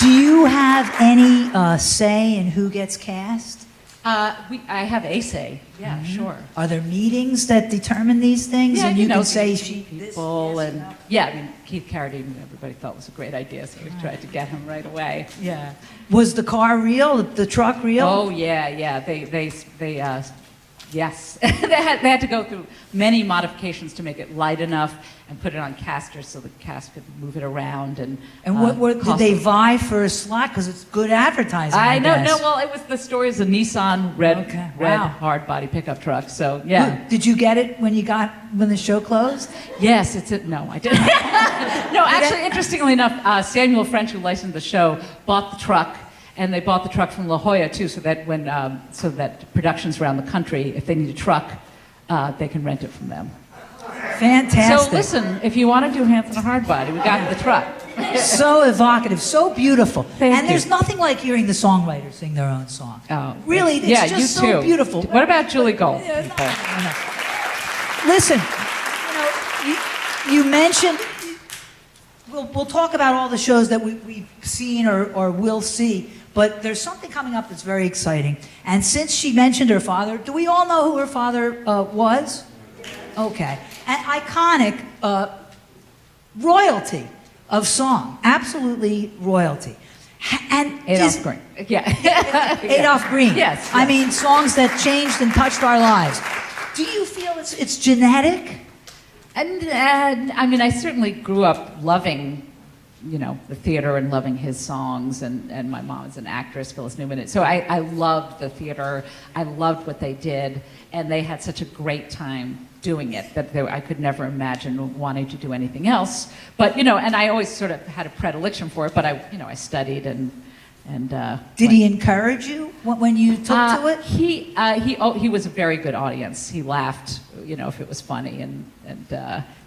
Do you have any say in who gets cast? I have a say. Yeah, sure. Are there meetings that determine these things? Yeah, and you know, can say people and yeah. I mean, Keith Carradine, everybody thought was a great idea, so we tried to get him right away. Yeah. Was the car real? The truck real? Oh yeah, yeah. They yes. they had to go through many modifications to make it light enough and put it on casters so the cast could move it around. And what did they vie for a slot? Because it's good advertising. I know. guess. No, well, it was the story of a Nissan red hard body pickup truck. So yeah. Did you get it when the show closed? Yes, no, I didn't. No, actually, interestingly enough, Samuel French, who licensed the show, bought the truck. And they bought the truck from La Jolla too, so that so that productions around the country, if they need a truck, they can rent it from them. Fantastic. So listen, if you want to do Hands on a Hard Body, we got the truck. So evocative, so beautiful. Thank you. There's nothing like hearing the songwriters sing their own song. Oh, really, it's just so beautiful. What about Julie Gold? Listen, you mentioned. We'll talk about all the shows that we've seen or will see, but there's something coming up that's very exciting. And since she mentioned her father, do we all know who her father was? Okay. An iconic royalty of song, absolutely royalty. And Adolph Green. Yeah. Adolph Green. Yes. I mean, songs that changed and touched our lives. Do you feel it's genetic? And I mean, I certainly grew up loving, the theater and loving his songs. And my mom is an actress, Phyllis Newman. So I loved the theater. I loved what they did. And they had such a great time doing it that I could never imagine wanting to do anything else. But, and I always sort of had a predilection for it. But I studied and did he encourage you when you took to it? He was a very good audience. He laughed, if it was funny, and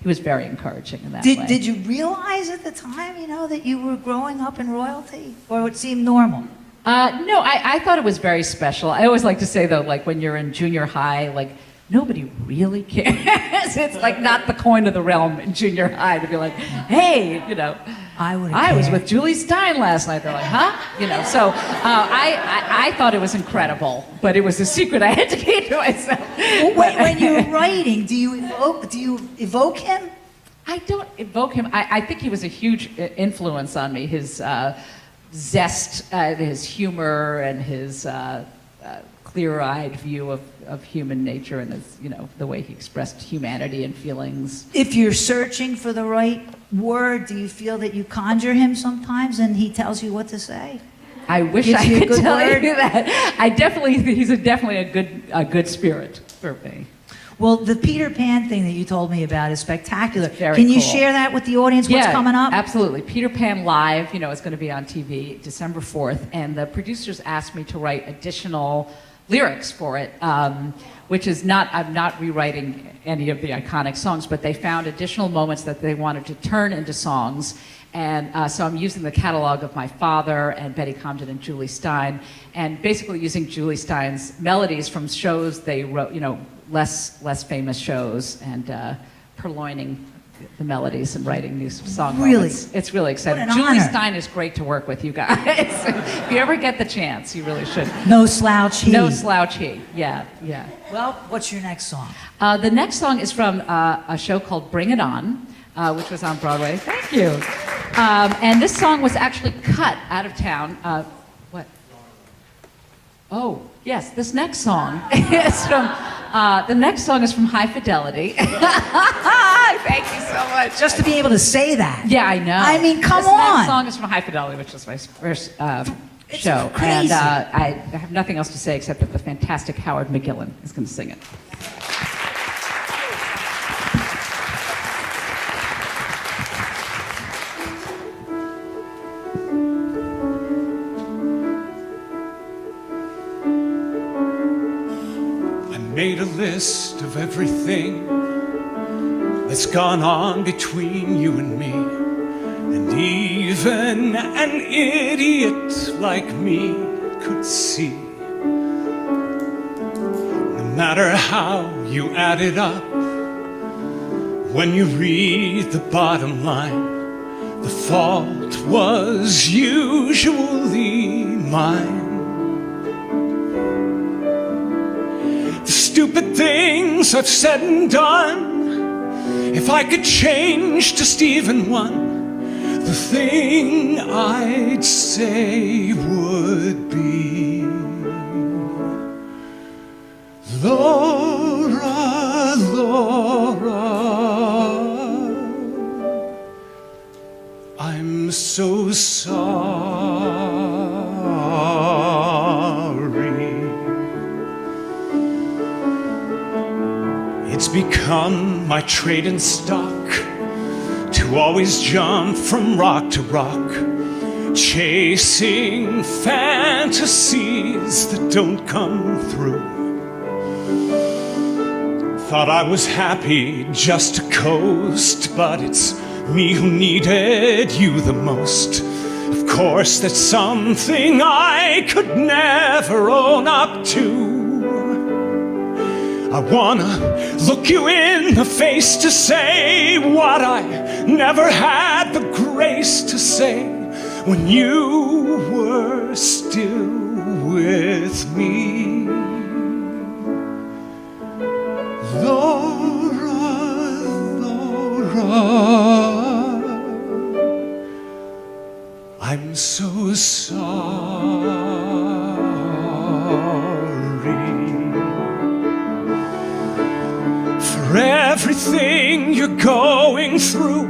he was very encouraging in that way. Did you realize at the time, that you were growing up in royalty, or it seemed normal? No, I thought it was very special. I always like to say though, like when you're in junior high, like nobody really cares. It's like not the coin of the realm in junior high to be like, hey, I was with Julie Stein last night. They're like, huh? So I thought it was incredible, but it was a secret I had to keep to myself. When you're writing, do you evoke him? I don't evoke him. I think he was a huge influence on me. His zest, his humor, and his clear-eyed view of human nature, and his, the way he expressed humanity and feelings. If you're searching for the right word, do you feel that you conjure him sometimes and he tells you what to say? I wish I could tell you that. He's definitely a good spirit for me. Well, the Peter Pan thing that you told me about is spectacular. Very Can you cool. share that with the audience? What's coming up? Absolutely. Peter Pan Live, it's going to be on TV December 4th, and the producers asked me to write additional lyrics for it, which is I'm not rewriting any of the iconic songs, but they found additional moments that they wanted to turn into songs. And so I'm using the catalog of my father and Betty Comden and Julie Stein, and basically using Julie Stein's melodies from shows they wrote, less famous shows, and purloining the melodies and writing new song moments. It's really exciting. Julie Stein is great to work with, you guys. If you ever get the chance, you really should. No slouch he. No slouch he. Yeah. Well, what's your next song? The next song is from a show called Bring It On, which was on Broadway. Thank you. And this song was actually cut out of town. What? Oh, yes. This next song is from. The next song is from High Fidelity. Thank you so much. Just to be able to say that. Yeah, I know. I mean, come this on. This next song is from High Fidelity, which is my first show. Crazy. And I have nothing else to say except that the fantastic Howard McGillin is going to sing it. Made a list of everything that's gone on between you and me, and even an idiot like me could see. No matter how you add it up, when you read the bottom line, The fault was usually mine. The stupid things I've said and done, if I could change just even one, the thing I'd say would be, Laura, Laura, I'm so sorry. It's become my trade in stock to always jump from rock to rock, chasing fantasies that don't come through. Thought I was happy just to coast, but it's me who needed you the most. Of course, that's something I could never own up to. I wanna look you in the face to say what I never had the grace to say when you were still with me. Laura, Laura, I'm so sorry for everything you're going through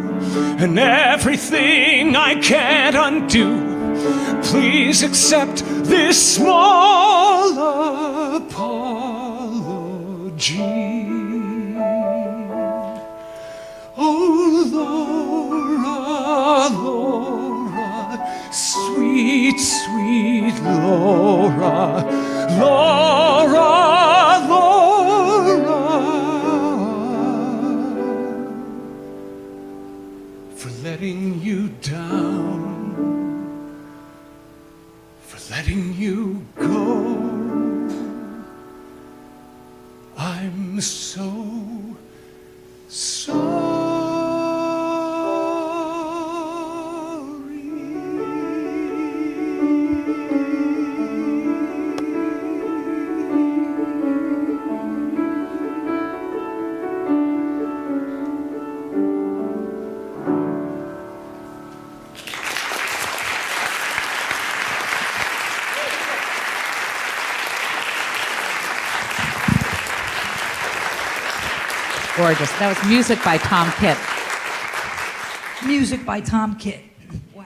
and everything I can't undo. Please accept this small apology. Oh, Laura, Laura, sweet, sweet Laura, Laura, Laura, for letting you down, for letting you go. I'm so sorry. Gorgeous. That was music by Tom Kitt. Music by Tom Kitt. Wow.